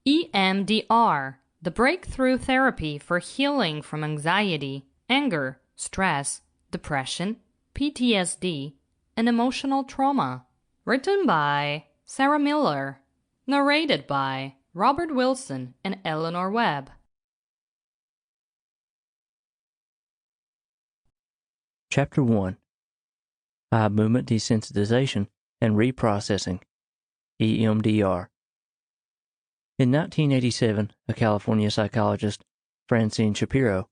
EMDR, the breakthrough therapy for healing from anxiety, anger, stress, depression, PTSD, and emotional trauma. Written by Sarah Miller. Narrated by Robert Wilson and Eleanor Webb. Chapter 1. Eye Movement Desensitization and Reprocessing, EMDR. In 1987, a California psychologist, Francine Shapiro,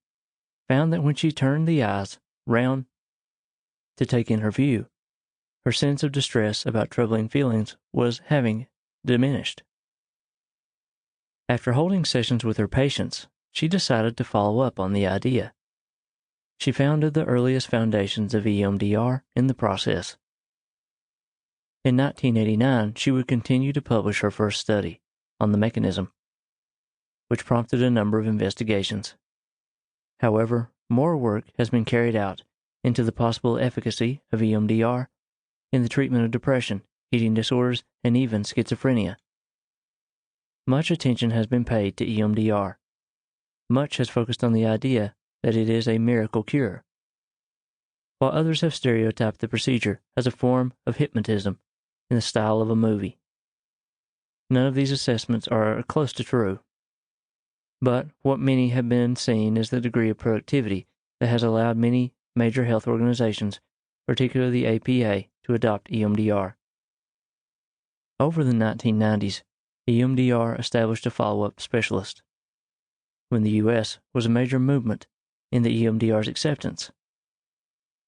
found that when she turned the eyes round to take in her view, her sense of distress about troubling feelings was having diminished. After holding sessions with her patients, she decided to follow up on the idea. She founded the earliest foundations of EMDR in the process. In 1989, she would continue to publish her first study on the mechanism, which prompted a number of investigations. However, more work has been carried out into the possible efficacy of EMDR in the treatment of depression, eating disorders, and even schizophrenia. Much attention has been paid to EMDR. Much has focused on the idea that it is a miracle cure, while others have stereotyped the procedure as a form of hypnotism in the style of a movie. None of these assessments are close to true, but what many have been seeing is the degree of productivity that has allowed many major health organizations, particularly the APA, to adopt EMDR. Over the 1990s, EMDR established a follow-up specialist. When the U.S. was a major movement in the EMDR's acceptance,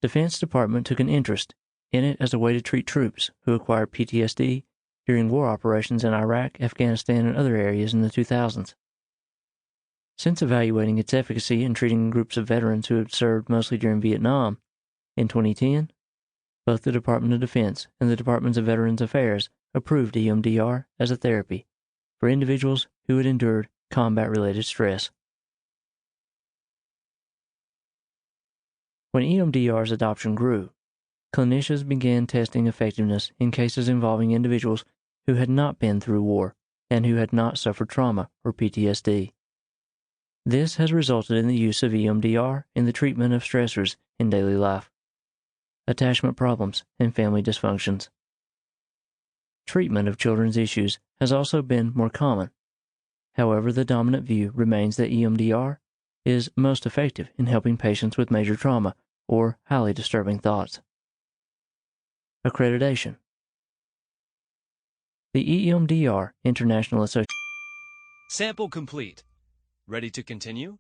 Defense Department took an interest in it as a way to treat troops who acquired PTSD during war operations in Iraq, Afghanistan, and other areas in the 2000s. Since evaluating its efficacy in treating groups of veterans who had served mostly during Vietnam, in 2010, both the Department of Defense and the Departments of Veterans Affairs approved EMDR as a therapy for individuals who had endured combat-related stress. When EMDR's adoption grew, clinicians began testing effectiveness in cases involving individuals who had not been through war and who had not suffered trauma or PTSD. This has resulted in the use of EMDR in the treatment of stressors in daily life, attachment problems, and family dysfunctions. Treatment of children's issues has also been more common. However, the dominant view remains that EMDR is most effective in helping patients with major trauma or highly disturbing thoughts. Accreditation. The EMDR International Association. Sample complete. Ready to continue?